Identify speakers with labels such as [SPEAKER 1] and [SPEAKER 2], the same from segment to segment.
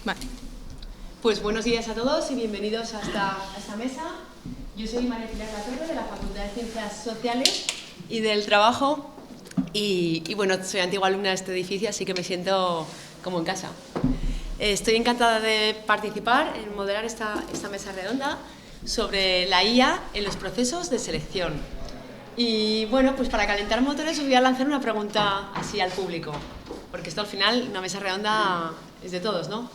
[SPEAKER 1] Vale.
[SPEAKER 2] Pues buenos días a todos y bienvenidos a esta mesa. Yo soy María Pilar Latorre, de la Facultad de Ciencias Sociales y del Trabajo. Y bueno, soy antigua alumna de este edificio, así que me siento como en casa. Estoy encantada de participar en moderar esta mesa redonda sobre la IA en los procesos de selección. Y bueno, pues para calentar motores os voy a lanzar una pregunta así al público, porque esto al final, una mesa redonda es de todos, ¿no?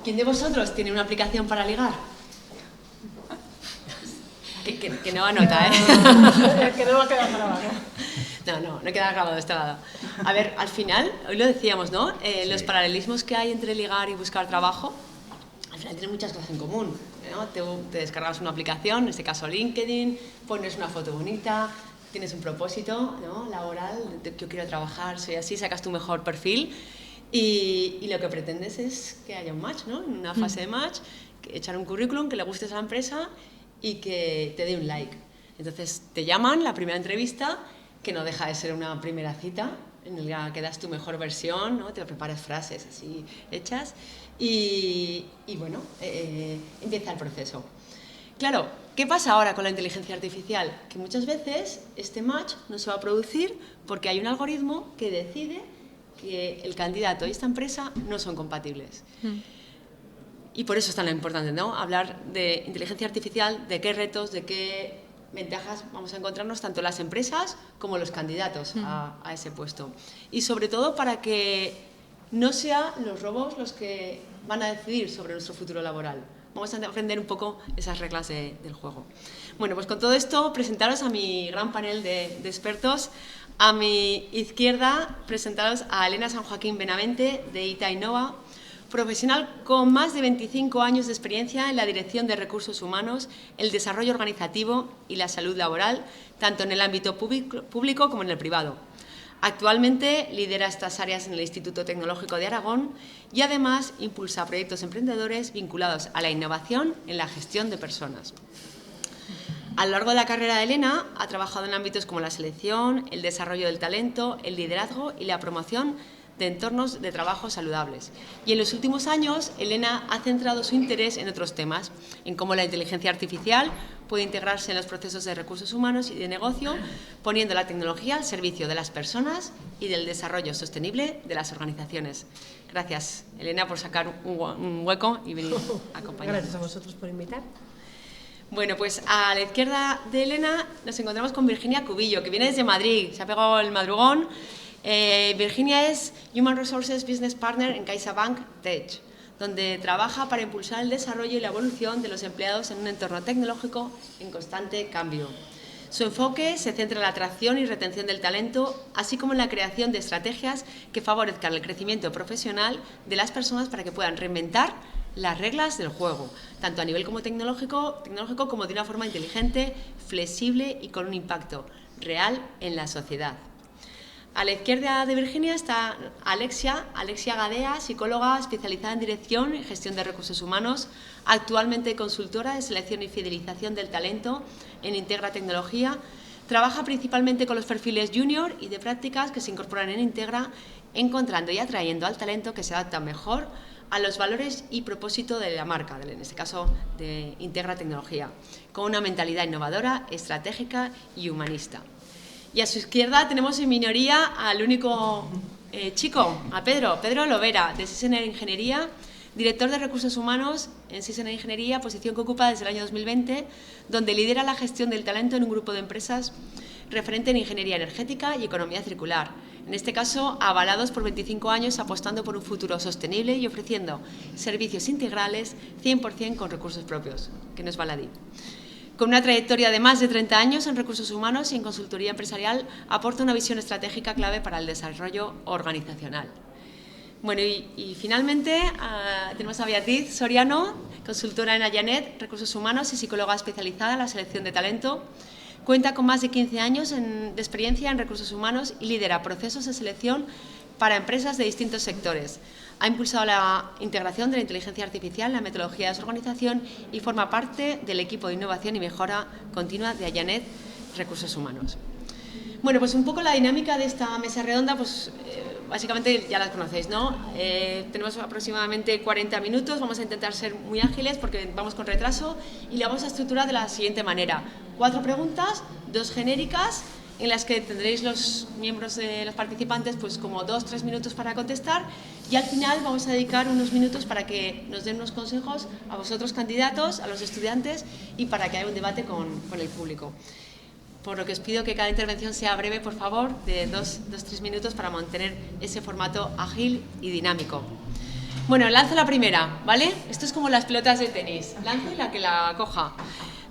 [SPEAKER 2] ¿Quién de vosotros tiene una aplicación para ligar? Que no anota, ¿eh?
[SPEAKER 1] Que no va a quedar grabado.
[SPEAKER 2] No queda grabado de este lado. A ver, al final, hoy lo decíamos, ¿no? Los paralelismos que hay entre ligar y buscar trabajo, al final tienen muchas cosas en común, ¿no? Te descargas una aplicación, en este caso LinkedIn, pones una foto bonita, tienes un propósito, ¿no? Laboral, yo quiero trabajar, soy así, sacas tu mejor perfil y lo que pretendes es que haya un match, ¿no? En una fase de match, echar un currículum, que le gustes a la empresa y que te dé un like. Entonces te llaman, la primera entrevista, que no deja de ser una primera cita en la que das tu mejor versión, ¿no? Te preparas frases así hechas y bueno, empieza el proceso. Claro, ¿qué pasa ahora con la inteligencia artificial? Que muchas veces este match no se va a producir porque hay un algoritmo que decide que el candidato y esta empresa no son compatibles. Y por eso es tan importante, ¿no? Hablar de inteligencia artificial, de qué retos, de qué ventajas vamos a encontrarnos tanto las empresas como los candidatos a ese puesto. Y sobre todo para que no sean los robots los que van a decidir sobre nuestro futuro laboral. Vamos a aprender un poco esas reglas del juego. Bueno, pues con todo esto, presentaros a mi gran panel de expertos. A mi izquierda, presentaros a Elena San Joaquín Benavente, de ITA Innova, profesional con más de 25 años de experiencia en la dirección de recursos humanos, el desarrollo organizativo y la salud laboral, tanto en el ámbito público como en el privado. Actualmente lidera estas áreas en el Instituto Tecnológico de Aragón y además impulsa proyectos emprendedores vinculados a la innovación en la gestión de personas. A lo largo de la carrera de Elena ha trabajado en ámbitos como la selección, el desarrollo del talento, el liderazgo y la promoción de entornos de trabajo saludables. Y en los últimos años, Elena ha centrado su interés en otros temas, en cómo la inteligencia artificial puede integrarse en los procesos de recursos humanos y de negocio, poniendo la tecnología al servicio de las personas y del desarrollo sostenible de las organizaciones. Gracias, Elena, por sacar un hueco y venir a acompañarnos.
[SPEAKER 1] Gracias a vosotros por invitar.
[SPEAKER 2] Bueno, pues a la izquierda de Elena nos encontramos con Virginia Cubillo, que viene desde Madrid, se ha pegado el madrugón. Virginia es Human Resources Business Partner en CaixaBank Tech, donde trabaja para impulsar el desarrollo y la evolución de los empleados en un entorno tecnológico en constante cambio. Su enfoque se centra en la atracción y retención del talento, así como en la creación de estrategias que favorezcan el crecimiento profesional de las personas para que puedan reinventar las reglas del juego, tanto a nivel como tecnológico como de una forma inteligente, flexible y con un impacto real en la sociedad. A la izquierda de Virginia está Alexia Gadea, psicóloga especializada en dirección y gestión de recursos humanos, actualmente consultora de selección y fidelización del talento en Integra Tecnología. Trabaja principalmente con los perfiles junior y de prácticas que se incorporan en Integra, encontrando y atrayendo al talento que se adapta mejor a los valores y propósito de la marca, en este caso de Integra Tecnología, con una mentalidad innovadora, estratégica y humanista. Y a su izquierda tenemos en minoría al único chico, a Pedro Lovera, de Sisena Ingeniería, director de Recursos Humanos en Sisena Ingeniería, posición que ocupa desde el año 2020, donde lidera la gestión del talento en un grupo de empresas referente en ingeniería energética y economía circular. En este caso, avalados por 25 años, apostando por un futuro sostenible y ofreciendo servicios integrales 100% con recursos propios, que no es baladí. Con una trayectoria de más de 30 años en recursos humanos y en consultoría empresarial, aporta una visión estratégica clave para el desarrollo organizacional. Bueno, y finalmente tenemos a Beatriz Soriano, consultora en Ayanet, recursos humanos y psicóloga especializada en la selección de talento. Cuenta con más de 15 años de experiencia en recursos humanos y lidera procesos de selección para empresas de distintos sectores. Ha impulsado la integración de la inteligencia artificial en la metodología de su organización y forma parte del equipo de innovación y mejora continua de Ayanet Recursos Humanos. Bueno, pues un poco la dinámica de esta mesa redonda, pues básicamente ya las conocéis, ¿no? Tenemos aproximadamente 40 minutos, vamos a intentar ser muy ágiles porque vamos con retraso y la vamos a estructurar de la siguiente manera. 4 preguntas, 2 genéricas, en las que tendréis los miembros de los participantes pues como 2-3 minutos para contestar y al final vamos a dedicar unos minutos para que nos den unos consejos a vosotros candidatos, a los estudiantes y para que haya un debate con el público. Por lo que os pido que cada intervención sea breve, por favor, de 2-3 minutos para mantener ese formato ágil y dinámico. Bueno, lanzo la primera, ¿vale? Esto es como las pelotas de tenis. Lanzo y la que la coja.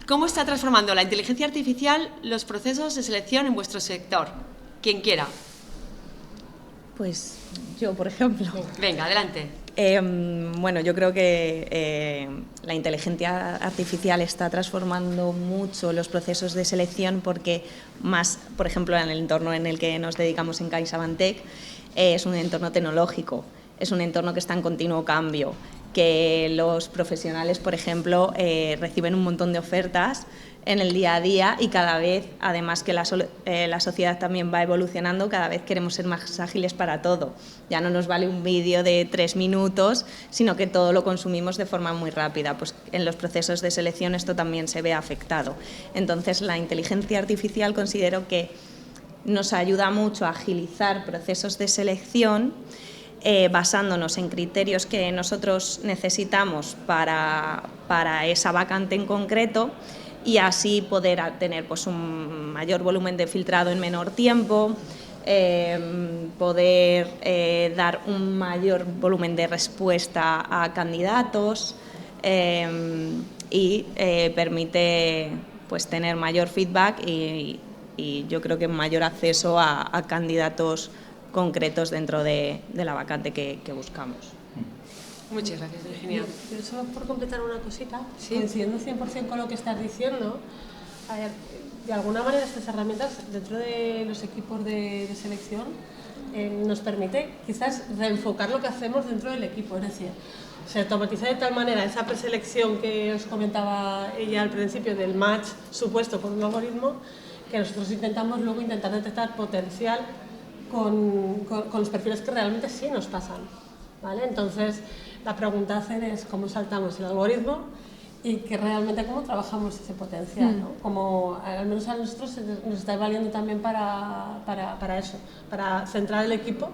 [SPEAKER 2] ¿Cómo está transformando la inteligencia artificial los procesos de selección en vuestro sector? Quien quiera.
[SPEAKER 1] Pues yo, por ejemplo.
[SPEAKER 2] Venga, adelante.
[SPEAKER 1] Bueno, yo creo que la inteligencia artificial está transformando mucho los procesos de selección porque más, por ejemplo, en el entorno en el que nos dedicamos en CaixaBank, es un entorno tecnológico, es un entorno que está en continuo cambio, que los profesionales, por ejemplo, reciben un montón de ofertas en el día a día y cada vez, además que la sociedad también va evolucionando, cada vez queremos ser más ágiles para todo. Ya no nos vale un vídeo de 3 minutos, sino que todo lo consumimos de forma muy rápida. Pues en los procesos de selección esto también se ve afectado. Entonces, la inteligencia artificial considero que nos ayuda mucho a agilizar procesos de selección, basándonos en criterios que nosotros necesitamos para esa vacante en concreto, y así poder tener pues, un mayor volumen de filtrado en menor tiempo, poder dar un mayor volumen de respuesta a candidatos y permite pues, tener mayor feedback y yo creo que mayor acceso a candidatos concretos dentro de la vacante que buscamos.
[SPEAKER 2] Muchas gracias, Virginia.
[SPEAKER 3] Yo solo por completar una cosita,
[SPEAKER 2] ¿sí?
[SPEAKER 3] Coincidiendo 100% con lo que estás diciendo, a ver, de alguna manera estas herramientas dentro de los equipos de selección nos permite quizás reenfocar lo que hacemos dentro del equipo, es decir, se automatiza de tal manera esa preselección que os comentaba ella al principio del match supuesto con un algoritmo, que nosotros intentamos luego intentar detectar potencial con los perfiles que realmente sí nos pasan, ¿vale? Entonces, la pregunta a hacer es cómo saltamos el algoritmo y que realmente cómo trabajamos ese potencial, ¿no? Como al menos a nosotros nos está valiendo también para eso, para centrar el equipo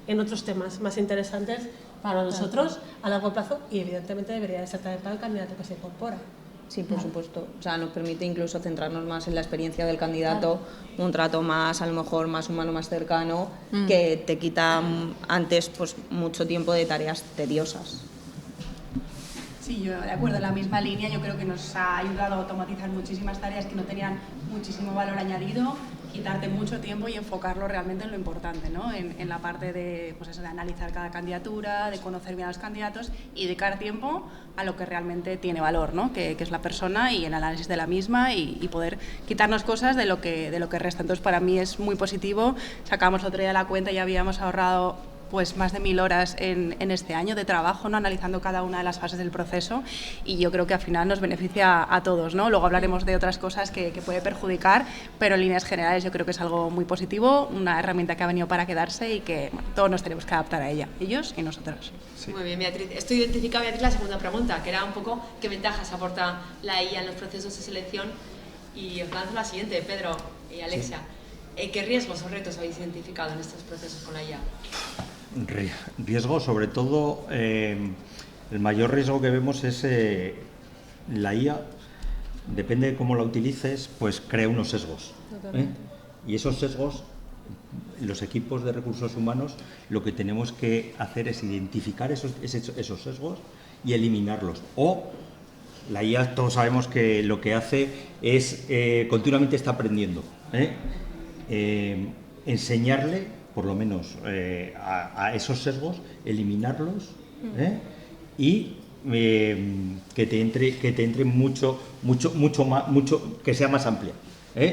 [SPEAKER 3] en otros temas más interesantes para nosotros a largo plazo y evidentemente debería de ser también para el candidato que se incorpora.
[SPEAKER 1] Sí, por supuesto. O sea, nos permite incluso centrarnos más en la experiencia del candidato, un trato más, a lo mejor, más humano, más cercano, que te quita antes pues, mucho tiempo de tareas tediosas.
[SPEAKER 4] Sí, yo de acuerdo, en la misma línea. Yo creo que nos ha ayudado a automatizar muchísimas tareas que no tenían muchísimo valor añadido, quitarte mucho tiempo y enfocarlo realmente en lo importante, ¿no? En la parte de, pues eso, de analizar cada candidatura, de conocer bien a los candidatos y dedicar tiempo a lo que realmente tiene valor, ¿no? Que es la persona y el análisis de la misma y poder quitarnos cosas de lo que resta. Entonces, para mí es muy positivo. Sacamos el otro día la cuenta y habíamos ahorrado pues más de 1000 horas en este año de trabajo, ¿no? Analizando cada una de las fases del proceso, y yo creo que al final nos beneficia a todos, ¿no? Luego hablaremos de otras cosas que puede perjudicar, pero en líneas generales yo creo que es algo muy positivo, una herramienta que ha venido para quedarse y que bueno, todos nos tenemos que adaptar a ella, ellos y nosotros.
[SPEAKER 2] Sí. Muy bien, Beatriz. Esto identifica, Beatriz, la segunda pregunta, que era un poco qué ventajas aporta la IA en los procesos de selección, y os lanzo la siguiente, Pedro y Alexia. Sí. ¿Qué riesgos o retos habéis identificado en estos procesos con la IA?
[SPEAKER 5] Riesgo, sobre todo, el mayor riesgo que vemos es la IA, depende de cómo la utilices, pues crea unos sesgos. Y esos sesgos, los equipos de recursos humanos, lo que tenemos que hacer es identificar esos sesgos y eliminarlos. O la IA, todos sabemos que lo que hace es continuamente está aprendiendo. Enseñarle por lo menos a esos sesgos, eliminarlos y que te entre mucho, que sea más amplia,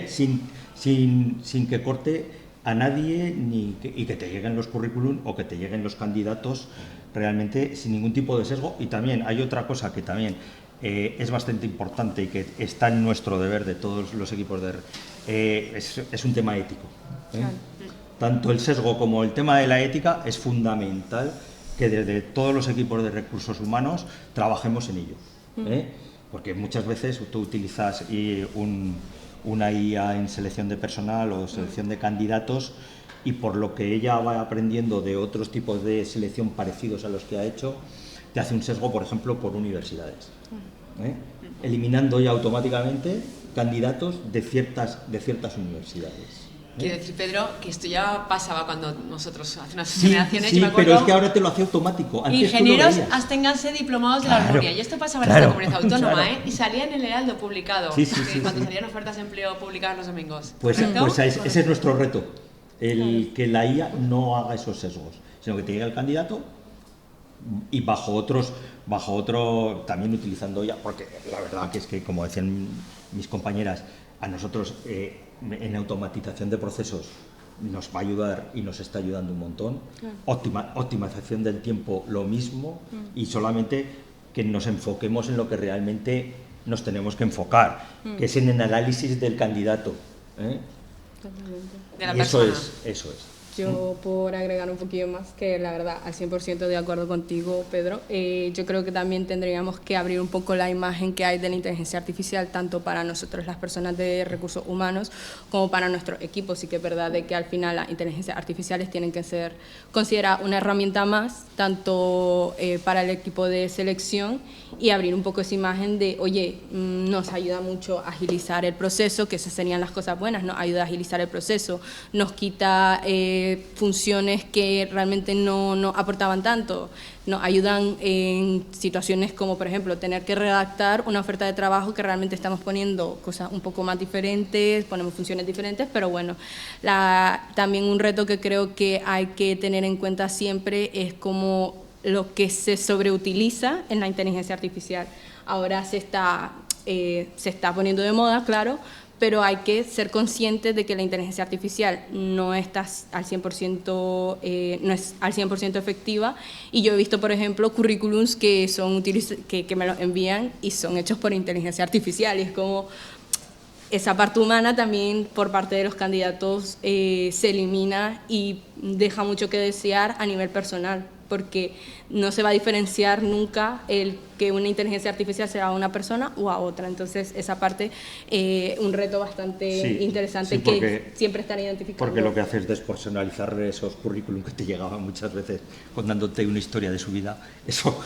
[SPEAKER 5] sin que corte a nadie y que te lleguen los currículum o que te lleguen los candidatos realmente sin ningún tipo de sesgo. Y también hay otra cosa que también es bastante importante y que está en nuestro deber de todos los equipos es un tema ético.
[SPEAKER 2] Claro.
[SPEAKER 5] tanto el sesgo como el tema de la ética, es fundamental que desde todos los equipos de recursos humanos trabajemos en ello. Porque muchas veces tú utilizas una IA en selección de personal o selección de candidatos, y por lo que ella va aprendiendo de otros tipos de selección parecidos a los que ha hecho, te hace un sesgo, por ejemplo, por universidades, eliminando ya automáticamente candidatos de ciertas universidades.
[SPEAKER 2] Quiero decir, Pedro, que esto ya pasaba cuando nosotros, hace unas generaciones,
[SPEAKER 5] sí,
[SPEAKER 2] me acuerdo,
[SPEAKER 5] pero es que ahora te lo hace automático. Antes
[SPEAKER 2] ingenieros,
[SPEAKER 5] tú lo veías.
[SPEAKER 2] absténganse diplomados de la Almunia. Y esto pasaba en esta comunidad autónoma, y salía en el Heraldo publicado, cuando salían ofertas de empleo publicadas los domingos.
[SPEAKER 5] Pues ese es nuestro reto, que la IA no haga esos sesgos, sino que te llegue el candidato y bajo otro, también utilizando ya, porque la verdad que es que, como decían mis compañeras, a nosotros en automatización de procesos nos va a ayudar y nos está ayudando un montón. Optimización del tiempo, lo mismo, y solamente que nos enfoquemos en lo que realmente nos tenemos que enfocar, que es en el análisis del candidato.
[SPEAKER 2] De la
[SPEAKER 5] y
[SPEAKER 2] persona.
[SPEAKER 5] Eso es.
[SPEAKER 6] Yo, por agregar un poquillo más, que la verdad, al 100% de acuerdo contigo, Pedro, yo creo que también tendríamos que abrir un poco la imagen que hay de la inteligencia artificial, tanto para nosotros, las personas de recursos humanos, como para nuestros equipos. Sí que es verdad de que al final las inteligencias artificiales tienen que ser consideradas una herramienta más, tanto para el equipo de selección, y abrir un poco esa imagen de, oye, nos ayuda mucho a agilizar el proceso, que esas serían las cosas buenas, nos ayuda a agilizar el proceso, nos quita funciones que realmente no aportaban tanto, nos ayudan en situaciones como, por ejemplo, tener que redactar una oferta de trabajo que realmente estamos poniendo cosas un poco más diferentes, ponemos funciones diferentes, pero bueno, también un reto que creo que hay que tener en cuenta siempre es como lo que se sobreutiliza en la inteligencia artificial. Ahora se está poniendo de moda, claro, pero hay que ser conscientes de que la inteligencia artificial no está al 100%, no es al 100% efectiva, y yo he visto, por ejemplo, currículums que me los envían y son hechos por inteligencia artificial, y es como esa parte humana también por parte de los candidatos se elimina y deja mucho que desear a nivel personal, porque no se va a diferenciar nunca el que una inteligencia artificial sea una persona o a otra. Entonces, esa parte, un reto bastante interesante que siempre están identificando.
[SPEAKER 5] Porque lo que hace es despersonalizar esos currículum que te llegaban muchas veces contándote una historia de su vida. Eso,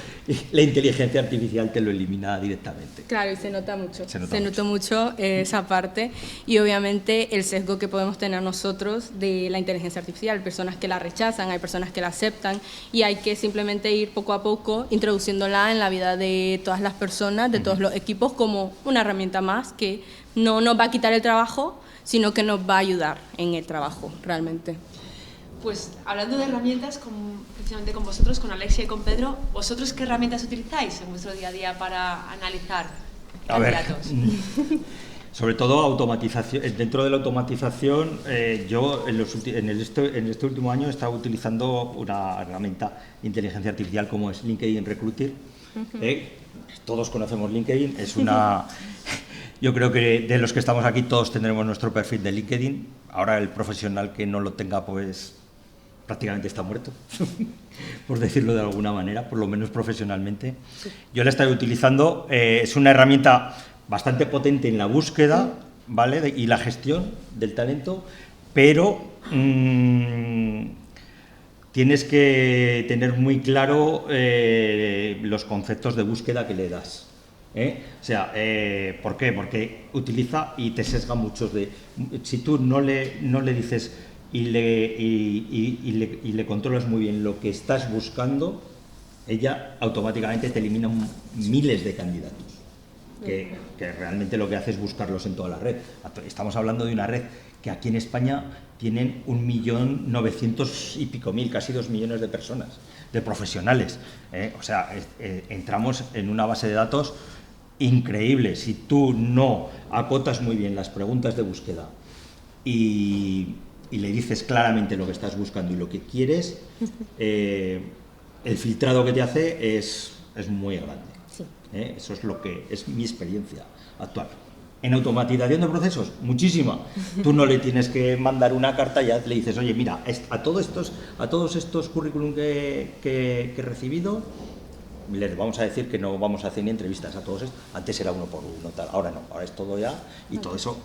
[SPEAKER 5] la inteligencia artificial te lo elimina directamente.
[SPEAKER 6] Claro, y se nota mucho.
[SPEAKER 5] Se nota
[SPEAKER 6] mucho esa parte, y obviamente el sesgo que podemos tener nosotros de la inteligencia artificial. Personas que la rechazan, hay personas que la aceptan, y hay que simplemente ir poco a poco introduciéndola en la vida de todas las personas, de todos los equipos, como una herramienta más que no nos va a quitar el trabajo, sino que nos va a ayudar en el trabajo, realmente.
[SPEAKER 2] Pues hablando de herramientas, precisamente con vosotros, con Alexia y con Pedro, ¿vosotros qué herramientas utilizáis en vuestro día a día para analizar candidatos?
[SPEAKER 5] Sobre todo automatización. Dentro de la automatización, yo en este último año he estado utilizando una herramienta de inteligencia artificial como es LinkedIn Recruiter. Todos conocemos LinkedIn, es una... Yo creo que de los que estamos aquí todos tendremos nuestro perfil de LinkedIn. Ahora el profesional que no lo tenga, pues prácticamente está muerto, por decirlo de alguna manera, por lo menos profesionalmente. Yo la estoy utilizando, es una herramienta bastante potente en la búsqueda, ¿vale? Y la gestión del talento, pero tienes que tener muy claro los conceptos de búsqueda que le das. O sea, ¿por qué? Porque utiliza y te sesga muchos de... Si tú no le dices y le controlas muy bien lo que estás buscando, ella automáticamente te elimina miles de candidatos. Que realmente lo que hace es buscarlos en toda la red. Estamos hablando de una red que aquí en España tienen 1.900.000 y pico, casi 2 millones de personas, de profesionales. O sea, entramos en una base de datos increíble. Si tú no acotas muy bien las preguntas de búsqueda y le dices claramente lo que estás buscando y lo que quieres, el filtrado que te hace es muy grande. Eso es lo que es mi experiencia actual. En automatización de procesos, muchísima. Tú no le tienes que mandar una carta, ya le dices, oye, mira, a todos estos currículum que he recibido, les vamos a decir que no vamos a hacer ni entrevistas a todos estos. Antes era uno por uno, tal. Ahora no, ahora es todo ya, y todo eso,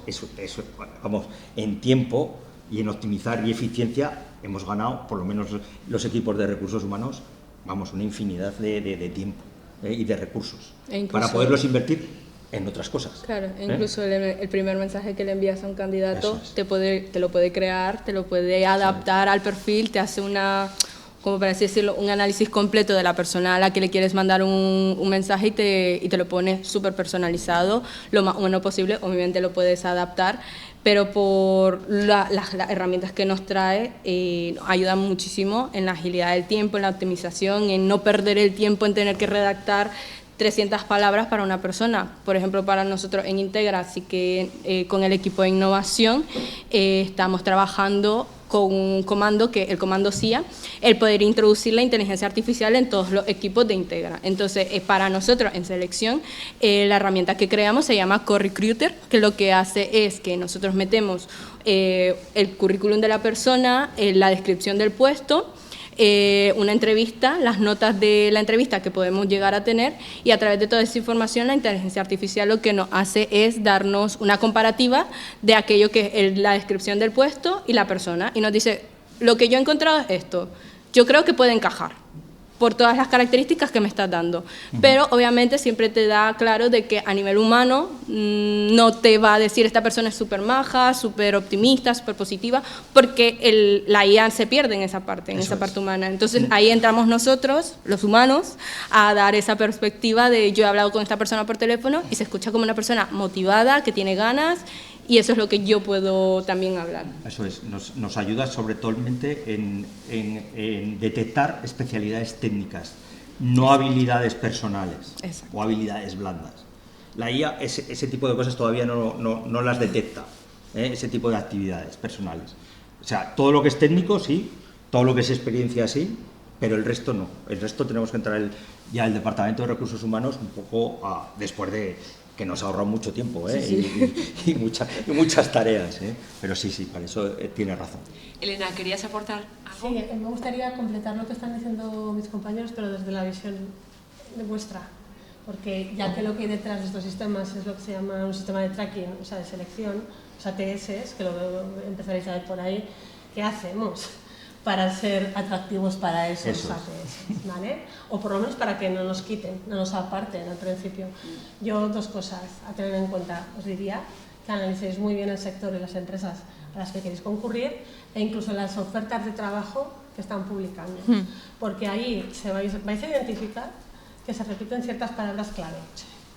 [SPEAKER 5] vamos, en tiempo y en optimizar y eficiencia hemos ganado, por lo menos los equipos de recursos humanos, vamos, una infinidad de tiempo y de recursos para poderlos invertir en otras cosas.
[SPEAKER 6] Claro, incluso el primer mensaje que le envías a un candidato te lo puede crear, te lo puede adaptar al perfil, te hace como para así decirlo, un análisis completo de la persona a la que le quieres mandar un mensaje y te lo pone súper personalizado, lo más bueno posible. Obviamente lo puedes adaptar, pero por las herramientas que nos trae ayudan muchísimo en la agilidad del tiempo, en la optimización, en no perder el tiempo en tener que redactar 300 palabras para una persona. Por ejemplo, para nosotros en Integra, así que con el equipo de innovación estamos trabajando con un comando, que el comando CIA, el poder introducir la inteligencia artificial en todos los equipos de Integra. Entonces, para nosotros en selección, la herramienta que creamos se llama CoRecruiter, que lo que hace es que nosotros metemos el currículum de la persona, la descripción del puesto, una entrevista, las notas de la entrevista que podemos llegar a tener, y a través de toda esa información la inteligencia artificial lo que nos hace es darnos una comparativa de aquello que es la descripción del puesto y la persona, y nos dice, lo que yo he encontrado es esto, yo creo que puede encajar por todas las características que me estás dando, pero obviamente siempre te da claro de que a nivel humano no te va a decir esta persona es súper maja, súper optimista, súper positiva, porque la IA se pierde en esa parte, humana. Entonces ahí entramos nosotros, los humanos, a dar esa perspectiva de yo he hablado con esta persona por teléfono y se escucha como una persona motivada, que tiene ganas, y eso es lo que yo puedo también hablar.
[SPEAKER 5] Eso es, nos ayuda sobre todo en detectar especialidades técnicas, no habilidades personales. Exacto. O habilidades blandas. La IA ese tipo de cosas todavía no las detecta, ese tipo de actividades personales. O sea, todo lo que es técnico sí, todo lo que es experiencia sí, pero el resto no. El resto tenemos que entrar ya el Departamento de Recursos Humanos un poco después de que nos ha ahorrado mucho tiempo y muchas tareas, pero sí, para eso tiene razón.
[SPEAKER 2] Elena, ¿querías aportar algo?
[SPEAKER 3] Sí, me gustaría completar lo que están diciendo mis compañeros, pero desde la visión vuestra, porque ya que lo que hay detrás de estos sistemas es lo que se llama un sistema de tracking, o sea, de selección, los ATS, que lo empezaréis a ver por ahí, ¿qué hacemos para ser atractivos para esos ATS, ¿vale? O por lo menos para que no nos quiten, no nos aparten al principio. Yo, dos cosas a tener en cuenta. Os diría que analicéis muy bien el sector y las empresas a las que queréis concurrir, e incluso las ofertas de trabajo que están publicando, porque ahí vais a identificar que se repiten ciertas palabras clave.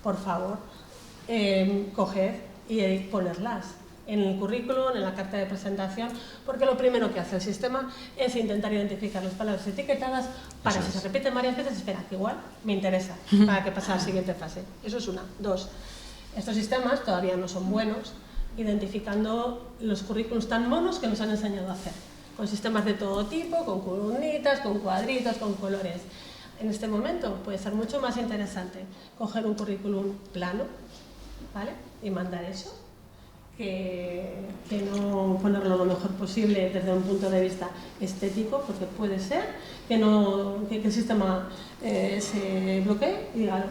[SPEAKER 3] Por favor, coged y ponerlas en el currículum, en la carta de presentación, porque lo primero que hace el sistema es intentar identificar las palabras etiquetadas para si se repiten varias veces, espera, que igual me interesa, para que pase a la siguiente fase. Eso es una. Dos, estos sistemas todavía no son buenos identificando los currículums tan monos que nos han enseñado a hacer, con sistemas de todo tipo, con columnitas, con cuadritos, con colores. En este momento puede ser mucho más interesante coger un currículum plano, ¿vale? Y mandar eso, que no ponerlo lo mejor posible desde un punto de vista estético, porque puede ser que el sistema se bloquee y diga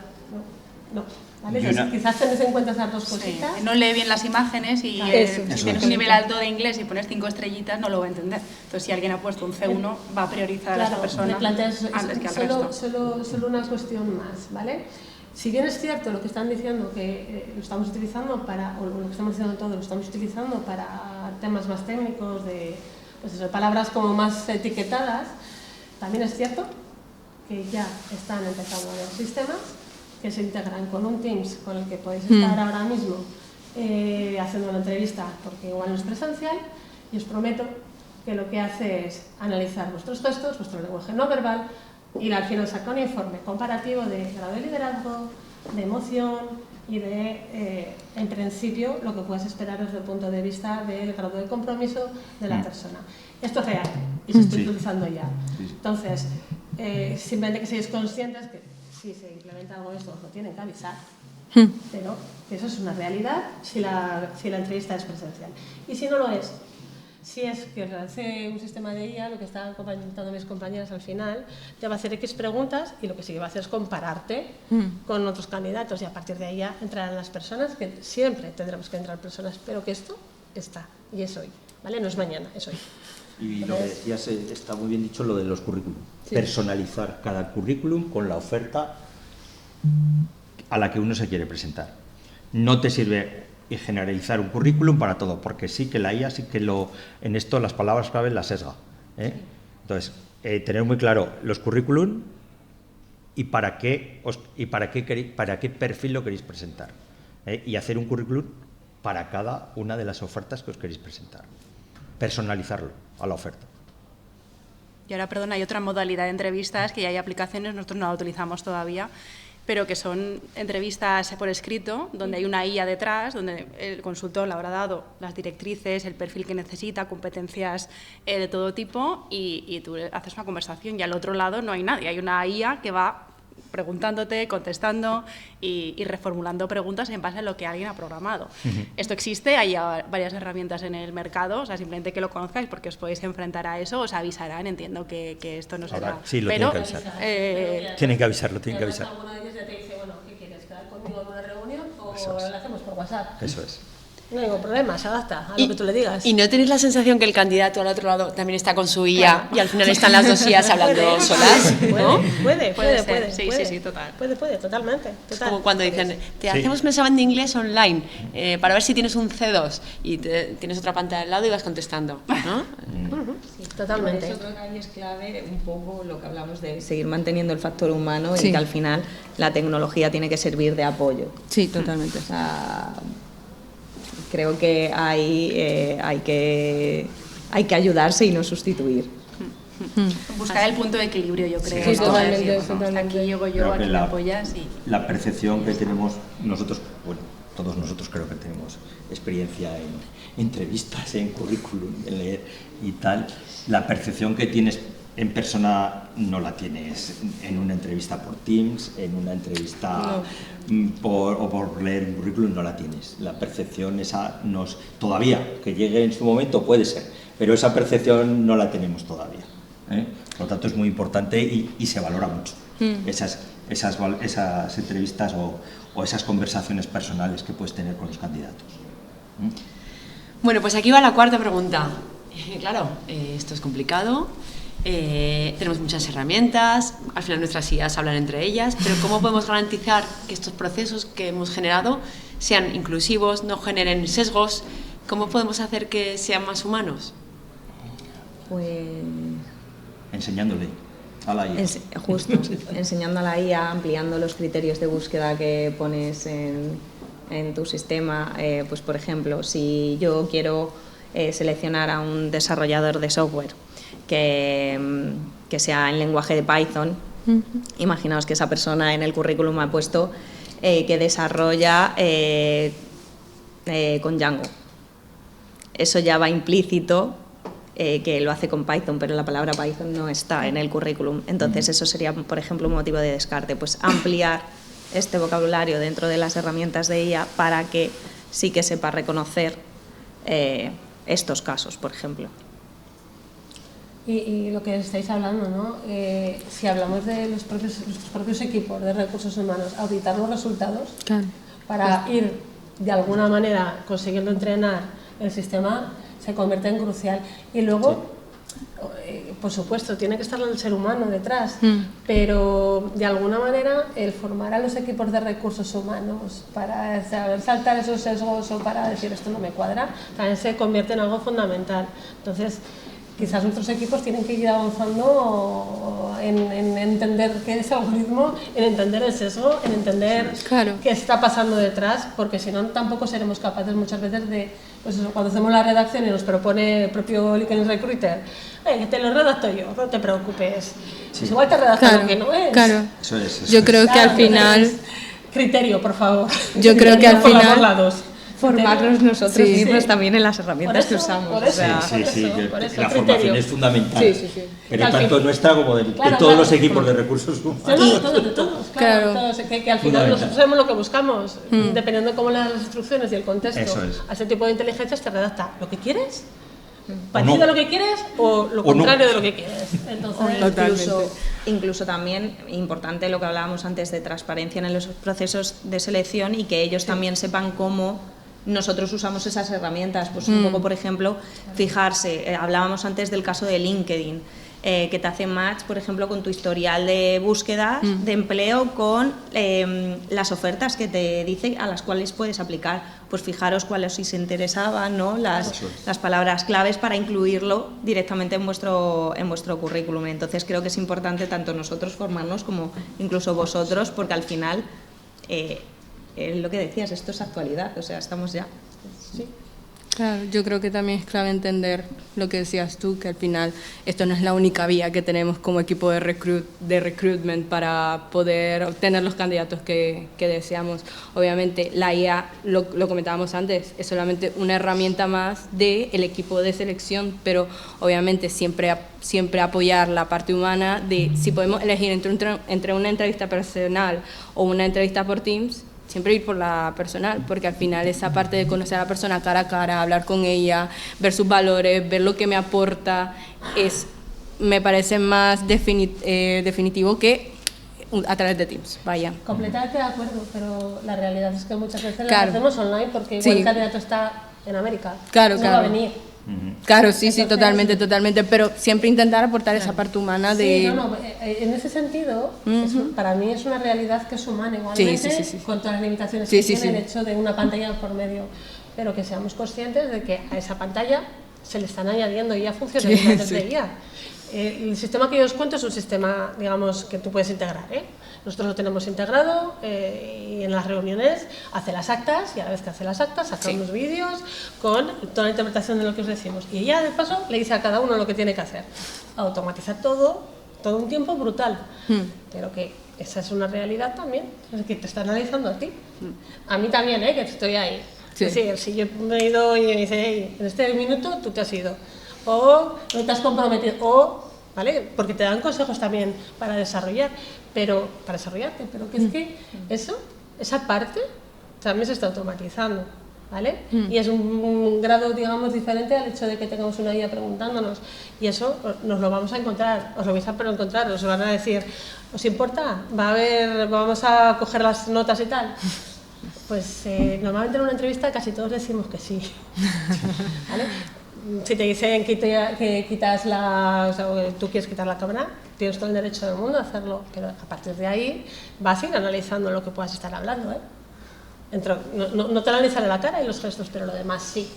[SPEAKER 3] no. ¿Vale? Quizás tenés en cuenta esas dos cositas.
[SPEAKER 4] Sí, no lee bien las imágenes y si tienes un nivel alto de inglés y pones 5 estrellitas no lo va a entender. Entonces si alguien ha puesto un C1 va a priorizar a esa persona antes que al resto.
[SPEAKER 3] Solo una cuestión más, ¿vale? Si bien es cierto lo que están diciendo, que lo estamos utilizando o lo que estamos diciendo todos lo estamos utilizando para temas más técnicos, de palabras como más etiquetadas, también es cierto que ya están empezando a haber sistemas que se integran con un Teams con el que podéis estar ahora mismo haciendo una entrevista, porque igual no es presencial, y os prometo que lo que hace es analizar vuestros gestos, vuestro lenguaje no verbal, y al final saca un informe comparativo de grado de liderazgo, de emoción y de, en principio, lo que puedes esperar desde el punto de vista del grado de compromiso de la persona. Esto es real y se está utilizando ya. Entonces, simplemente que seáis conscientes que si se implementa algo de esto os lo tienen que avisar, pero Eso es una realidad si la entrevista es presencial. Y si no lo es, si es que hace un sistema de IA, lo que estaban comentando mis compañeras al final, te va a hacer X preguntas y lo que sí que va a hacer es compararte con otros candidatos y a partir de ahí ya entrarán las personas, que siempre tendremos que entrar personas, pero que esto está y es hoy, ¿vale? No es mañana, es hoy.
[SPEAKER 5] Y lo que decías está muy bien dicho, lo de los currículum. Sí. Personalizar cada currículum con la oferta a la que uno se quiere presentar. No te sirve generalizar un currículum para todo, porque sí que la IA sí que en esto las palabras clave las sesga. Entonces, tener muy claro los currículum y para qué perfil lo queréis presentar. Y hacer un currículum para cada una de las ofertas que os queréis presentar. Personalizarlo a la oferta.
[SPEAKER 4] Y ahora, perdón, hay otra modalidad de entrevistas que ya hay aplicaciones, nosotros no la utilizamos todavía, pero que son entrevistas por escrito, donde hay una IA detrás, donde el consultor le habrá dado las directrices, el perfil que necesita, competencias de todo tipo, y tú haces una conversación y al otro lado no hay nadie, hay una IA que va preguntándote, contestando y reformulando preguntas en base a lo que alguien ha programado. Esto existe, hay varias herramientas en el mercado, o sea, simplemente que lo conozcáis porque os podéis enfrentar a eso, os avisarán, entiendo que esto no será...
[SPEAKER 5] Sí, lo
[SPEAKER 4] pero,
[SPEAKER 5] tienen que avisar. Tienen que avisarlo, tienen que avisar.
[SPEAKER 3] Alguna de ellas ya te dice, bueno, ¿qué quieres? ¿Quedar conmigo en una reunión o lo hacemos por WhatsApp?
[SPEAKER 5] Eso es.
[SPEAKER 3] No hay ningún problema, se adapta a lo que tú le digas.
[SPEAKER 2] ¿Y no tenéis la sensación que el candidato al otro lado también está con su IA y al final están las dos IAs hablando solas? ¿No?
[SPEAKER 3] Puede.
[SPEAKER 2] Sí, total.
[SPEAKER 3] Puede, totalmente.
[SPEAKER 2] Es como cuando dicen, te hacemos un examen de inglés online para ver si tienes un C2 y tienes otra pantalla al lado y vas contestando, ¿no?
[SPEAKER 3] Sí, totalmente.
[SPEAKER 1] Por eso creo que ahí es clave un poco lo que hablamos de seguir manteniendo el factor humano y que al final la tecnología tiene que servir de apoyo.
[SPEAKER 6] Sí, totalmente.
[SPEAKER 1] O sea, creo que hay que ayudarse y no sustituir.
[SPEAKER 4] Buscar el punto de equilibrio, yo creo.
[SPEAKER 6] Sí, totalmente.
[SPEAKER 4] Aquí llego yo, aquí me apoyas.
[SPEAKER 5] La percepción que tenemos nosotros, bueno, todos nosotros creo que tenemos experiencia en entrevistas, en currículum, en leer y tal. La percepción que tienes en persona no la tienes en una entrevista por Teams, en una entrevista por leer un currículum, no la tienes. La percepción esa todavía, que llegue en su momento puede ser, pero esa percepción no la tenemos todavía. Por lo tanto es muy importante y se valora mucho esas entrevistas o esas conversaciones personales que puedes tener con los candidatos.
[SPEAKER 2] Bueno, pues aquí va la cuarta pregunta. Claro, esto es complicado. Tenemos muchas herramientas, al final nuestras IAs hablan entre ellas, pero ¿cómo podemos garantizar que estos procesos que hemos generado sean inclusivos, no generen sesgos? ¿Cómo podemos hacer que sean más humanos?
[SPEAKER 1] Pues...
[SPEAKER 5] enseñándole a la IA.
[SPEAKER 1] Justo, enseñando a la IA, ampliando los criterios de búsqueda que pones en tu sistema. Pues por ejemplo, si yo quiero seleccionar a un desarrollador de software que sea en lenguaje de Python, imaginaos que esa persona en el currículum ha puesto que desarrolla con Django. Eso ya va implícito que lo hace con Python, pero la palabra Python no está en el currículum. Entonces eso sería, por ejemplo, un motivo de descarte, pues ampliar este vocabulario dentro de las herramientas de IA para que sí que sepa reconocer estos casos, por ejemplo.
[SPEAKER 3] Y lo que estáis hablando, ¿no? Si hablamos de los propios equipos de recursos humanos, auditar los resultados para ir de alguna manera consiguiendo entrenar el sistema se convierte en crucial. Y luego, por supuesto, tiene que estar el ser humano detrás, pero de alguna manera el formar a los equipos de recursos humanos para saber saltar esos sesgos o para decir esto no me cuadra, también se convierte en algo fundamental. Entonces, quizás nuestros equipos tienen que ir avanzando en entender qué es el algoritmo, en entender el sesgo, en entender qué está pasando detrás, porque si no tampoco seremos capaces muchas veces de, pues eso, cuando hacemos la redacción y nos propone el propio LinkedIn Recruiter, que te lo redacto yo, no te preocupes, pues igual te redacta lo que no es.
[SPEAKER 5] Eso es.
[SPEAKER 6] Yo creo que al final...
[SPEAKER 3] Criterio, por favor.
[SPEAKER 6] Yo creo que al final...
[SPEAKER 1] Formarnos nosotros mismos también en las herramientas que usamos.
[SPEAKER 5] La formación es fundamental. Pero tanto nuestra como de todos los equipos de recursos humanos.
[SPEAKER 3] De todos. claro.
[SPEAKER 6] Claro.
[SPEAKER 3] Que al final nosotros sabemos lo que buscamos, dependiendo de cómo leas las instrucciones y el contexto.
[SPEAKER 5] Eso es.
[SPEAKER 3] A ese tipo de inteligencias te redacta lo que quieres, parecido a lo que quieres o lo contrario de lo que quieres. Entonces,
[SPEAKER 1] Incluso también importante lo que hablábamos antes de transparencia en los procesos de selección y que ellos también sepan cómo nosotros usamos esas herramientas. Pues un poco, por ejemplo, fijarse, hablábamos antes del caso de LinkedIn, que te hace match, por ejemplo, con tu historial de búsqueda de empleo con las ofertas que te dice a las cuales puedes aplicar. Pues fijaros cuáles os interesaban, ¿no? Las palabras claves para incluirlo directamente en vuestro currículum. Entonces creo que es importante tanto nosotros formarnos como incluso vosotros, porque al final, lo que decías, esto es actualidad, o sea, estamos ya.
[SPEAKER 3] sí.
[SPEAKER 6] Claro, yo creo que también es clave entender lo que decías tú, que al final esto no es la única vía que tenemos como equipo de recruitment para poder obtener los candidatos que deseamos. Obviamente la IA, lo comentábamos antes, es solamente una herramienta más del equipo de selección, pero obviamente siempre apoyar la parte humana de si podemos elegir entre una entrevista personal o una entrevista por Teams, siempre ir por la personal, porque al final esa parte de conocer a la persona cara a cara, hablar con ella, ver sus valores, ver lo que me aporta, me parece más definitivo que a través de Teams, vaya.
[SPEAKER 3] Completamente de acuerdo, pero la realidad es que muchas veces
[SPEAKER 6] Claro.
[SPEAKER 3] lo hacemos online porque igual el candidato está en América.
[SPEAKER 6] Claro,
[SPEAKER 3] no
[SPEAKER 6] claro.
[SPEAKER 3] va a venir.
[SPEAKER 6] Claro, sí,
[SPEAKER 3] Entonces,
[SPEAKER 6] totalmente, pero siempre intentar aportar esa parte humana de...
[SPEAKER 3] Sí, en ese sentido, para mí es una realidad que es humana igualmente,
[SPEAKER 6] Sí.
[SPEAKER 3] con todas las limitaciones
[SPEAKER 6] Sí,
[SPEAKER 3] que
[SPEAKER 6] sí,
[SPEAKER 3] tiene
[SPEAKER 6] sí.
[SPEAKER 3] el hecho de una pantalla por medio, pero que seamos conscientes de que a esa pantalla se le están añadiendo ya funcionalidades de IA. El sistema que yo os cuento es un sistema, digamos, que tú puedes integrar, ¿eh? Nosotros lo tenemos integrado y en las reuniones hace las actas y a la vez que hace las actas saca unos vídeos con toda la interpretación de lo que os decimos. Y ella, de paso, le dice a cada uno lo que tiene que hacer. Automatizar todo un tiempo brutal. Pero que esa es una realidad también, es que te está analizando a ti. A mí también, que estoy ahí.
[SPEAKER 6] Sí.
[SPEAKER 3] Es decir, si yo me he ido y me dice, hey, en este minuto tú te has ido. O no te has comprometido. O, ¿vale? Porque te dan consejos también para desarrollarte, pero que es que esa parte también se está automatizando, ¿vale? Y es un grado, digamos, diferente al hecho de que tengamos una guía preguntándonos, y eso nos lo vamos a encontrar, os lo vais a encontrar, os van a decir, ¿os importa? Vamos a coger las notas y tal. Pues normalmente en una entrevista casi todos decimos que sí, ¿vale? Si te dicen que quitas o sea, tú quieres quitar la cámara, tienes todo el derecho del mundo a hacerlo, pero a partir de ahí vas a ir analizando lo que puedas estar hablando, no te analizaré la cara y los gestos, pero lo demás sí.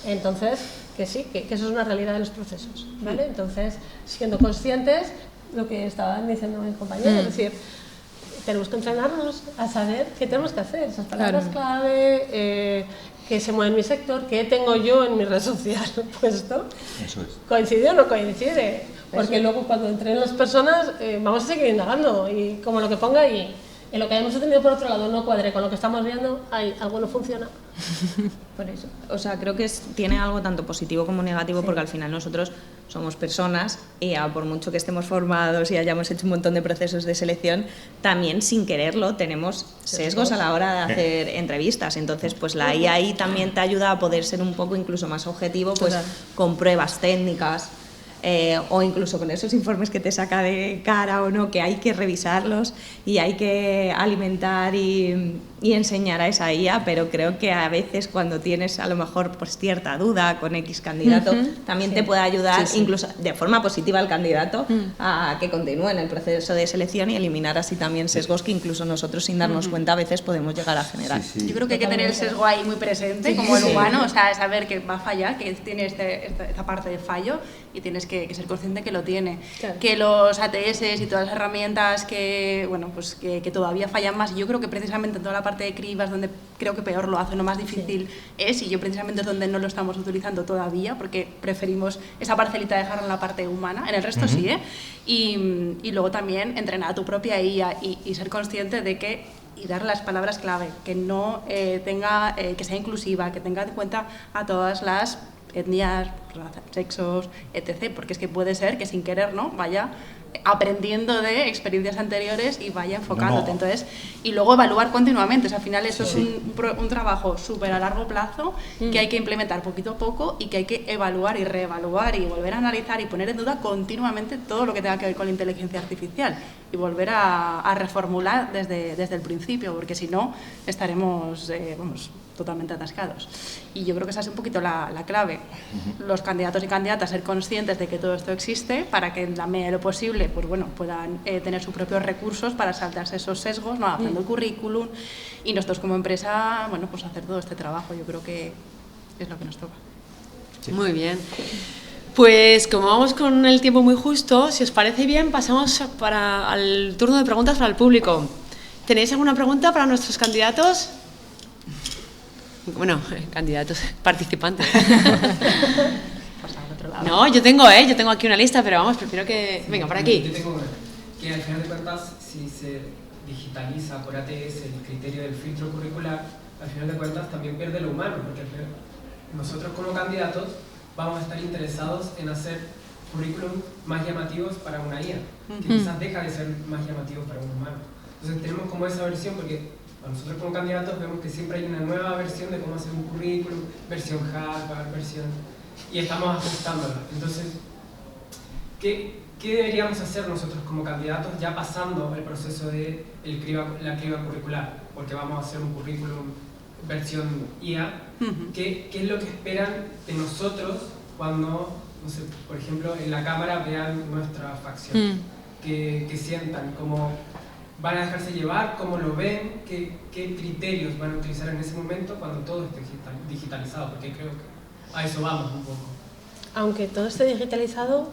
[SPEAKER 3] Entonces, que sí, que eso es una realidad de los procesos, ¿vale? Entonces, siendo conscientes, lo que estaban diciendo mis compañeros, es decir, tenemos que entrenarnos a saber qué tenemos que hacer, esas palabras clave, que se mueve en mi sector, que tengo yo en mi red social puesto.
[SPEAKER 5] Eso es.
[SPEAKER 3] ¿Coincide o no coincide? Porque luego cuando entren las personas vamos a seguir indagando y como lo que ponga ahí, en lo que hemos tenido por otro lado no cuadre con lo que estamos viendo, algo no funciona.
[SPEAKER 1] Por eso. O sea, creo que tiene algo tanto positivo como negativo, porque al final nosotros somos personas y por mucho que estemos formados y hayamos hecho un montón de procesos de selección, también sin quererlo tenemos sesgos a la hora de hacer entrevistas. Entonces, pues la IA ahí también te ayuda a poder ser un poco incluso más objetivo, pues con pruebas técnicas. O incluso con esos informes que te saca de cara o no, que hay que revisarlos y hay que alimentar y enseñar a esa IA, pero creo que a veces cuando tienes a lo mejor pues cierta duda con X candidato, también te puede ayudar incluso de forma positiva al candidato a que continúe en el proceso de selección y eliminar así también sesgos que incluso nosotros sin darnos cuenta a veces podemos llegar a generar.
[SPEAKER 4] Yo creo que hay que tener el sesgo ahí muy presente, como el humano, o sea, saber que va a fallar, que tiene esta parte de fallo y tienes que ser consciente que lo tiene. Claro. Que los ATS y todas las herramientas que todavía fallan más, y yo creo que precisamente en toda la parte de cribas donde creo que peor lo hacen, lo más difícil es, y yo precisamente es donde no lo estamos utilizando todavía, porque preferimos esa parcelita dejarla en la parte humana, en el resto sí, y luego también entrenar a tu propia IA y ser consciente de que y dar las palabras clave, que no que sea inclusiva, que tenga en cuenta a todas las etnias, sexos, etc. Porque es que puede ser que sin querer, ¿no?, vaya aprendiendo de experiencias anteriores y vaya enfocándote.
[SPEAKER 5] No.
[SPEAKER 4] Entonces, y luego evaluar continuamente. O sea, al final eso es un trabajo súper a largo plazo que hay que implementar poquito a poco y que hay que evaluar y reevaluar y volver a analizar y poner en duda continuamente todo lo que tenga que ver con la inteligencia artificial y volver a reformular desde el principio, porque si no estaremos totalmente atascados. Y yo creo que esa es un poquito la clave. Los candidatos y candidatas ser conscientes de que todo esto existe para que en la medida de lo posible pues bueno, puedan tener sus propios recursos para saltarse esos sesgos, ¿no? Haciendo el currículum, y nosotros como empresa, bueno, pues hacer todo este trabajo. Yo creo que es lo que nos toca.
[SPEAKER 5] Sí.
[SPEAKER 2] Muy bien. Pues como vamos con el tiempo muy justo, si os parece bien, pasamos al turno de preguntas para el público. ¿Tenéis alguna pregunta para nuestros candidatos? Bueno, candidatos, participantes. No, yo tengo aquí una lista, pero vamos, prefiero que... Venga, por aquí.
[SPEAKER 7] Yo tengo una, que al final de cuentas, si se digitaliza por ATS el criterio del filtro curricular, al final de cuentas también pierde lo humano, porque al final nosotros como candidatos vamos a estar interesados en hacer currículum más llamativos para una IA, que quizás deja de ser más llamativo para un humano. Entonces tenemos como esa versión, porque nosotros como candidatos vemos que siempre hay una nueva versión de cómo hacer un currículum, versión hardware, y estamos ajustándola. Entonces, ¿qué deberíamos hacer nosotros como candidatos ya pasando el proceso de la criba curricular? Porque vamos a hacer un currículum versión IA. ¿Qué es lo que esperan de nosotros cuando, no sé, por ejemplo, en la cámara vean nuestra facción? Que sientan, cómo van a dejarse llevar, cómo lo ven, qué criterios van a utilizar en ese momento cuando todo esté digitalizado, porque creo que a eso vamos un poco.
[SPEAKER 3] Aunque todo esté digitalizado,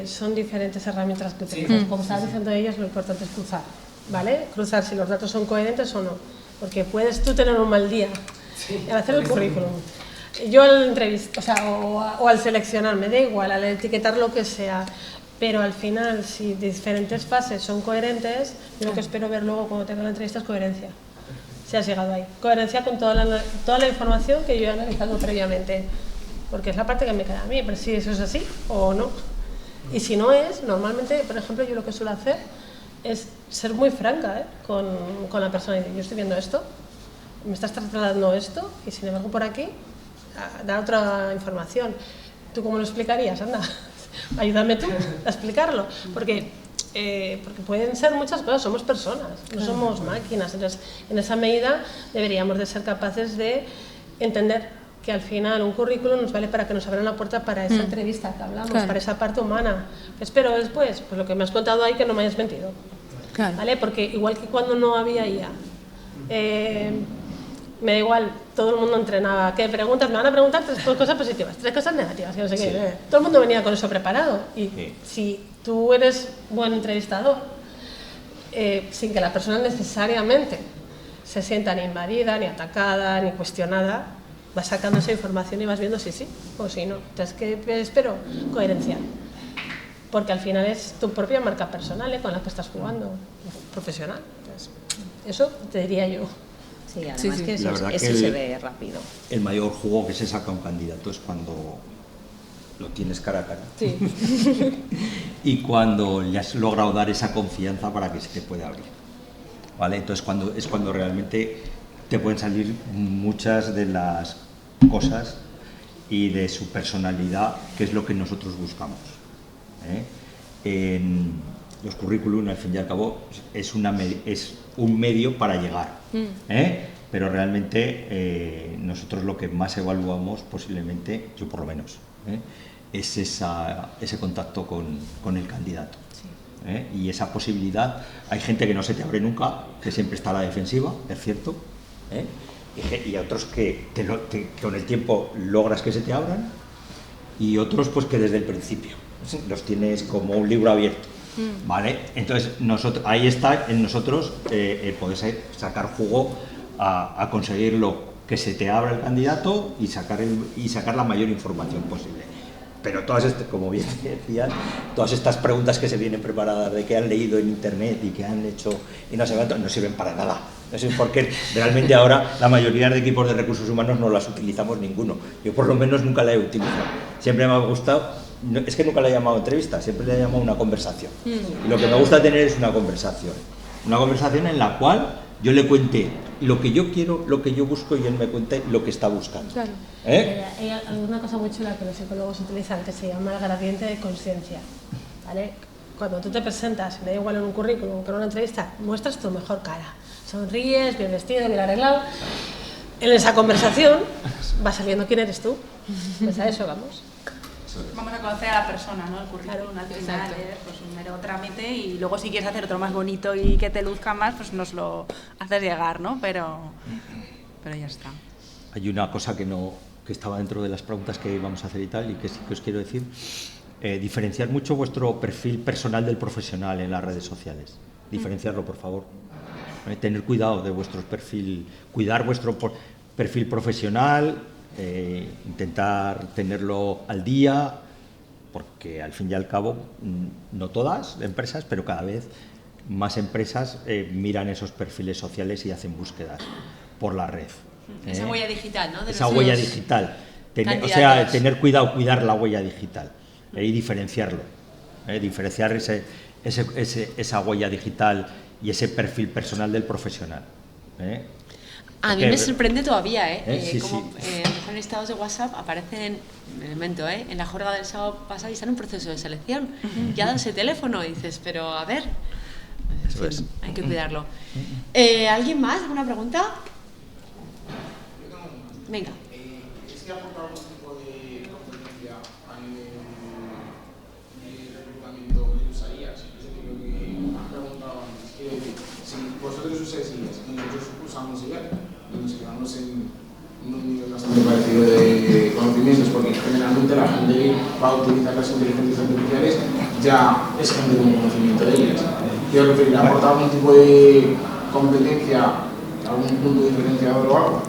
[SPEAKER 3] son diferentes herramientas que utilizas. Como estaban diciendo ellos, lo importante es cruzar, ¿vale? Cruzar si los datos son coherentes o no, porque puedes tú tener un mal día al hacer el currículum. Yo al entrevistar, o al seleccionar, me da igual, al etiquetar lo que sea, pero al final, si diferentes fases son coherentes, yo lo que espero ver luego cuando tenga la entrevista es coherencia. Si has llegado ahí. Coherencia con toda la información que yo he analizado previamente, porque es la parte que me queda a mí, pero si eso es así o no. Y si no es, normalmente, por ejemplo, yo lo que suelo hacer es ser muy franca con la persona. Yo estoy viendo esto, me estás trasladando esto, y sin embargo por aquí da otra información. ¿Tú cómo lo explicarías? Anda, ayúdame tú a explicarlo, porque pueden ser muchas cosas, somos personas, no somos máquinas. Entonces, en esa medida deberíamos de ser capaces de entender que al final un currículum nos vale para que nos abran la puerta para esa entrevista que hablamos, para esa parte humana. Espero después, pues lo que me has contado ahí, que no me hayas mentido. ¿Vale? Porque igual que cuando no había IA, me da igual, todo el mundo entrenaba. ¿Qué preguntas? Me van a preguntar 3 cosas positivas, 3 cosas negativas, que no sé qué. Todo el mundo venía con eso preparado. Y si tú eres buen entrevistador, sin que la persona necesariamente se sienta ni invadida, ni atacada, ni cuestionada, vas sacando esa información y vas viendo si sí o si no. Entonces, ¿qué espero? Coherencia. Porque al final es tu propia marca personal con la que estás jugando, profesional. Entonces, eso te diría yo.
[SPEAKER 1] Sí, además que eso se ve rápido.
[SPEAKER 5] El mayor jugo que se saca un candidato es cuando lo tienes cara a cara.
[SPEAKER 6] Sí.
[SPEAKER 5] Y cuando le has logrado dar esa confianza para que se te pueda abrir. ¿Vale? Entonces es cuando realmente te pueden salir muchas de las cosas y de su personalidad, que es lo que nosotros buscamos. En los currículum, al fin y al cabo, es un medio para llegar. Pero realmente nosotros lo que más evaluamos, posiblemente, yo por lo menos, es ese contacto con el candidato. Y esa posibilidad, hay gente que no se te abre nunca, que siempre está a la defensiva, es cierto, y otros que con el tiempo logras que se te abran, y otros pues que desde el principio los tienes como un libro abierto. ¿Vale? Entonces ahí está en nosotros poder sacar jugo a conseguirlo, que se te abra el candidato y sacar la mayor información posible. Pero todas estas, como bien decías, todas estas preguntas que se vienen preparadas de que han leído en internet y que han hecho y no sirven para nada. No sé por qué realmente ahora la mayoría de equipos de recursos humanos no las utilizamos ninguno. Yo por lo menos nunca la he utilizado. Siempre me ha gustado es que nunca la he llamado entrevista, siempre la he llamado una conversación. Y lo que me gusta tener es una conversación en la cual yo le cuente lo que yo quiero, lo que yo busco y él me cuente lo que está buscando.
[SPEAKER 3] Claro. Hay una cosa muy chula que los psicólogos utilizan que se llama el gradiente de conciencia, ¿vale? Cuando tú te presentas, me da igual en un currículum que en una entrevista, muestras tu mejor cara. Sonríes, bien vestido, bien arreglado. En esa conversación va saliendo quién eres tú. Pues a eso vamos.
[SPEAKER 4] Vamos a conocer a la persona, ¿no? El currículum al final es pues, un mero trámite y luego si quieres hacer otro más bonito y que te luzca más, pues nos lo haces llegar, ¿no? Pero ya está.
[SPEAKER 5] Hay una cosa que estaba dentro de las preguntas que vamos a hacer y tal, y que sí que os quiero decir. Diferenciar mucho vuestro perfil personal del profesional en las redes sociales. Diferenciarlo, por favor. Tener cuidado de vuestro perfil, cuidar vuestro perfil profesional, intentar tenerlo al día, porque al fin y al cabo, no todas empresas, pero cada vez más empresas miran esos perfiles sociales y hacen búsquedas por la red.
[SPEAKER 2] Esa huella digital, ¿no?
[SPEAKER 5] Esa huella digital. O sea, tener cuidado, cuidar la huella digital. Y diferenciarlo, diferenciar esa huella digital y ese perfil personal del profesional.
[SPEAKER 2] A mí me sorprende todavía,
[SPEAKER 5] Sí,
[SPEAKER 2] como en estados de WhatsApp aparecen, me elemento, en la jornada del sábado pasado y está en un proceso de selección. Ya dan ese teléfono y dices, pero a ver,
[SPEAKER 5] Eso es.
[SPEAKER 2] hay que cuidarlo. ¿Alguien más? ¿Alguna pregunta? Venga.
[SPEAKER 8] ¿Es que ha aportado algún tipo de competencia a nivel de reclutamiento que usarías? Es decir, lo que has preguntado antes. Quiero decir, si vosotros usáis IAS y nosotros usamos IAS y nos quedamos en un nivel bastante parecido de conocimientos, porque generalmente la gente que va a utilizar las inteligencias artificiales ya es gente con conocimiento de ellas. Quiero referir, ¿ha aportado algún tipo de competencia, algún punto diferenciador o algo?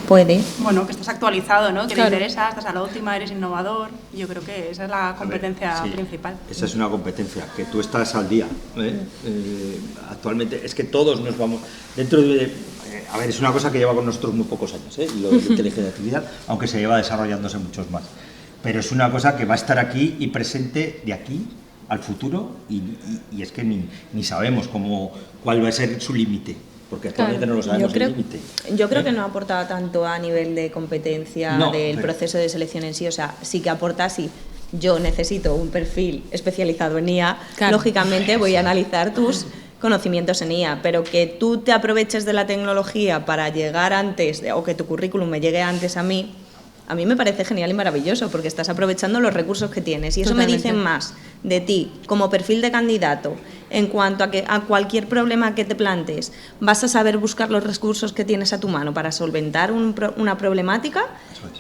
[SPEAKER 1] Puede.
[SPEAKER 4] Bueno, que estás actualizado, ¿no? Que
[SPEAKER 6] Claro.
[SPEAKER 4] te interesa, estás a la última, eres innovador. Yo creo que esa es la competencia principal.
[SPEAKER 5] Esa es una competencia, que tú estás al día. Actualmente es que todos nos vamos dentro de... a ver, es una cosa que lleva con nosotros muy pocos años, lo de inteligencia artificial, aunque se lleva desarrollándose muchos más. Pero es una cosa que va a estar aquí y presente de aquí al futuro y es que ni sabemos cuál va a ser su límite. Porque actualmente no lo sabemos el límite.
[SPEAKER 1] Yo creo que no aporta tanto a nivel de competencia del proceso de selección en sí. O sea, sí que aporta, si yo necesito un perfil especializado en IA, lógicamente voy a analizar tus conocimientos en IA, pero que tú te aproveches de la tecnología para llegar antes, o que tu currículum me llegue antes a mí me parece genial y maravilloso, porque estás aprovechando los recursos que tienes y eso me dice más de ti como perfil de candidato en cuanto a que a cualquier problema que te plantees vas a saber buscar los recursos que tienes a tu mano para solventar una problemática,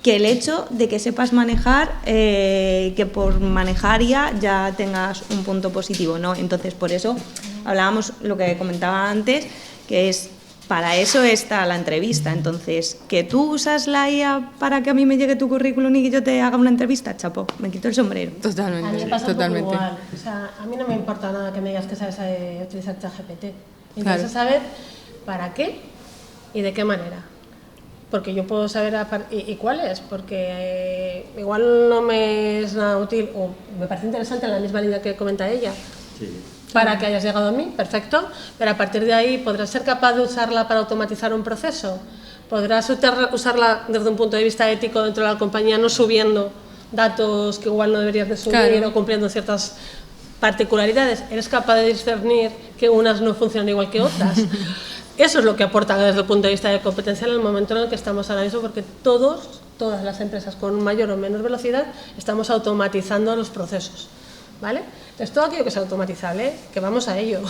[SPEAKER 1] que el hecho de que sepas manejar, que por manejar ya tengas un punto positivo, ¿no? Entonces, por eso hablábamos lo que comentaba antes, que es... Para eso está la entrevista. Entonces, que tú usas la IA para que a mí me llegue tu currículum y que yo te haga una entrevista, chapo, me quito el sombrero.
[SPEAKER 6] Totalmente.
[SPEAKER 3] A mí me pasa un poco igual. O sea, a mí no me importa nada que me digas que sabes utilizar ChatGPT. Me interesa saber para qué y de qué manera. Porque yo puedo saber y cuál es, porque igual no me es nada útil o me parece interesante en la misma línea que comenta ella.
[SPEAKER 5] Sí.
[SPEAKER 3] Para que hayas llegado a mí, perfecto, pero a partir de ahí podrás ser capaz de usarla para automatizar un proceso, podrás usarla desde un punto de vista ético dentro de la compañía, no subiendo datos que igual no deberías de subir o cumpliendo ciertas particularidades, eres capaz de discernir que unas no funcionan igual que otras. Eso es lo que aporta desde el punto de vista de competencia en el momento en el que estamos ahora mismo, porque todas las empresas con mayor o menor velocidad estamos automatizando los procesos, ¿vale? Entonces, todo aquello que es automatizable, que vamos a ello.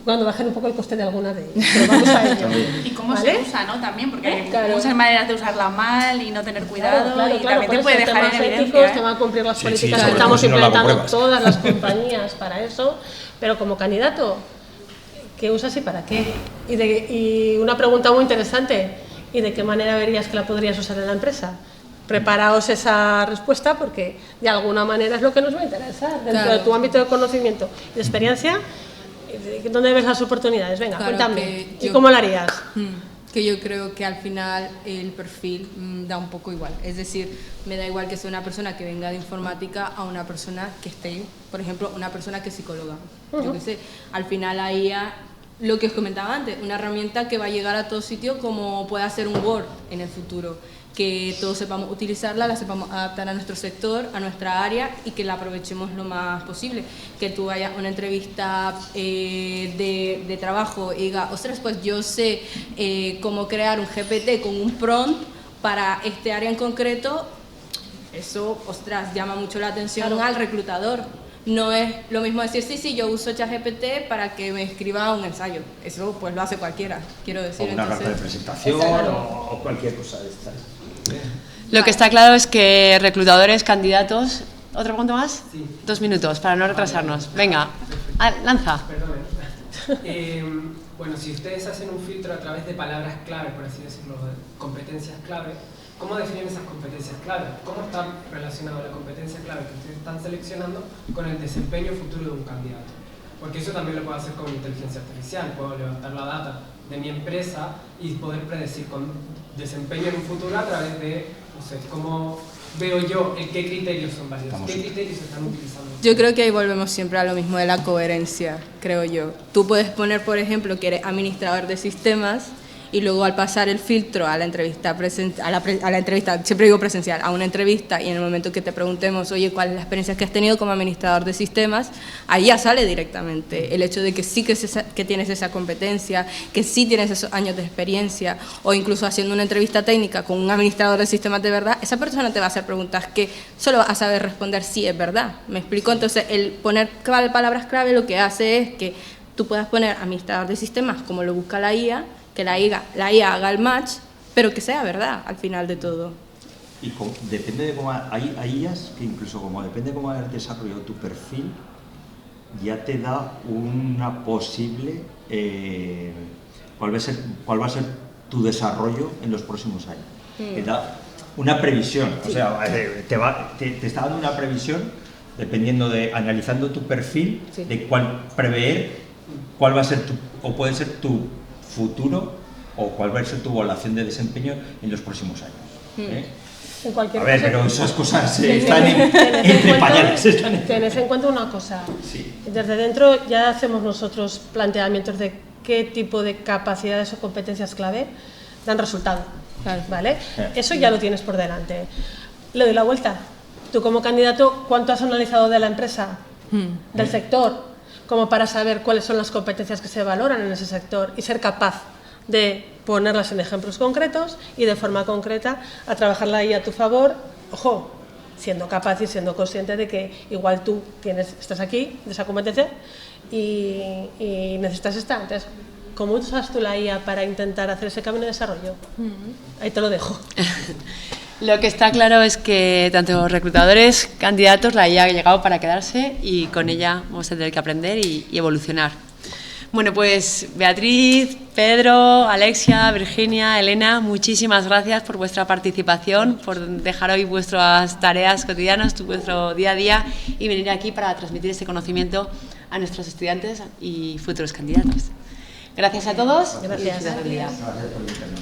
[SPEAKER 3] Cuando bajen un poco el coste de alguna de ellas, pero vamos a ello.
[SPEAKER 4] Y cómo se usa, ¿no? También, porque hay
[SPEAKER 3] Claro.
[SPEAKER 4] muchas maneras de usarla mal y no tener cuidado
[SPEAKER 3] Claro,
[SPEAKER 4] y también te puede dejar en evidencia.
[SPEAKER 3] Éticos, te va a cumplir las políticas que
[SPEAKER 5] sobre
[SPEAKER 3] estamos
[SPEAKER 5] todo si no la
[SPEAKER 3] implementando
[SPEAKER 5] apruebas.
[SPEAKER 3] todas las compañías para eso, pero como candidato, ¿qué usas y para qué? Y una pregunta muy interesante, ¿y de qué manera verías que la podrías usar en la empresa? Preparaos esa respuesta porque de alguna manera es lo que nos va a interesar dentro de tu ámbito de conocimiento y de experiencia. ¿Dónde ves las oportunidades? Venga, cuéntame. ¿Y cómo lo harías?
[SPEAKER 6] Que yo creo que al final el perfil da un poco igual. Es decir, me da igual que sea una persona que venga de informática a una persona que esté, por ejemplo, una persona que es psicóloga. Yo qué sé, al final la IA, lo que os comentaba antes, una herramienta que va a llegar a todo sitio como puede ser un Word en el futuro. Que todos sepamos utilizarla, la sepamos adaptar a nuestro sector, a nuestra área y que la aprovechemos lo más posible. Que tú vayas a una entrevista de trabajo y digas, ostras, pues yo sé cómo crear un GPT con un prompt para este área en concreto, eso, ostras, llama mucho la atención al reclutador. No es lo mismo decir, sí, yo uso ChatGPT para que me escriba un ensayo. Eso pues lo hace cualquiera, quiero decir.
[SPEAKER 5] O una carta de presentación o cualquier cosa de estas.
[SPEAKER 2] Lo que está claro es que reclutadores, candidatos... ¿Otra pregunta más?
[SPEAKER 7] Sí.
[SPEAKER 2] 2 minutos, para no retrasarnos. Venga, lanza.
[SPEAKER 7] Perdón. Bueno, si ustedes hacen un filtro a través de palabras clave, por así decirlo, de competencias clave, ¿cómo definen esas competencias clave? ¿Cómo está relacionada la competencia clave que ustedes están seleccionando con el desempeño futuro de un candidato? Porque eso también lo puedo hacer con inteligencia artificial. Puedo levantar la data de mi empresa y poder predecir con desempeño en un futuro a través de, no sé, cómo veo yo qué criterios son válidos, qué criterios se están utilizando.
[SPEAKER 6] Yo creo que ahí volvemos siempre a lo mismo de la coherencia, creo yo. Tú puedes poner, por ejemplo, que eres administrador de sistemas y luego al pasar el filtro a la entrevista, a la entrevista, siempre digo presencial, a una entrevista y en el momento que te preguntemos, oye, ¿cuál es la experiencia que has tenido como administrador de sistemas? Ahí ya sale directamente el hecho de que sí que tienes esa competencia, que sí tienes esos años de experiencia, o incluso haciendo una entrevista técnica con un administrador de sistemas de verdad, esa persona te va a hacer preguntas que solo vas a saber responder si es verdad. ¿Me explico? Entonces, el poner palabras clave lo que hace es que tú puedas poner administrador de sistemas como lo busca la IA, que la IA haga el match, pero que sea verdad al final de todo.
[SPEAKER 5] Y depende de cómo hay IAs que incluso como depende de cómo hayas desarrollado tu perfil, ya te da una posible cuál va a ser tu desarrollo en los próximos años. Te da una previsión, o sea, te está dando una previsión dependiendo de, analizando tu perfil, de prever cuál va a ser o puede ser tu futuro o cuál va a ser tu evaluación de desempeño en los próximos años.
[SPEAKER 3] En cualquier
[SPEAKER 5] caso, pero esas cosas están
[SPEAKER 3] entre
[SPEAKER 5] pañales.
[SPEAKER 3] Tened en cuenta una cosa.
[SPEAKER 5] Sí.
[SPEAKER 3] Desde dentro ya hacemos nosotros planteamientos de qué tipo de capacidades o competencias clave dan resultado. ¿Vale? Eso ya lo tienes por delante. Le doy la vuelta. Tú como candidato, ¿cuánto has analizado de la empresa? Del sector, como para saber cuáles son las competencias que se valoran en ese sector y ser capaz de ponerlas en ejemplos concretos y de forma concreta a trabajarla ahí a tu favor, ojo, siendo capaz y siendo consciente de que igual tú estás aquí, de esa competencia, y necesitas esta. Entonces, ¿cómo usas tú la IA para intentar hacer ese camino de desarrollo? Ahí te lo dejo.
[SPEAKER 2] Lo que está claro es que tanto reclutadores, candidatos, la IA ha llegado para quedarse y con ella vamos a tener que aprender y evolucionar. Bueno, pues Beatriz, Pedro, Alexia, Virginia, Elena, muchísimas gracias por vuestra participación, por dejar hoy vuestras tareas cotidianas, vuestro día a día y venir aquí para transmitir este conocimiento a nuestros estudiantes y futuros candidatos. Gracias a todos.
[SPEAKER 3] Gracias.
[SPEAKER 2] Y feliz día.
[SPEAKER 5] Gracias por invitarnos.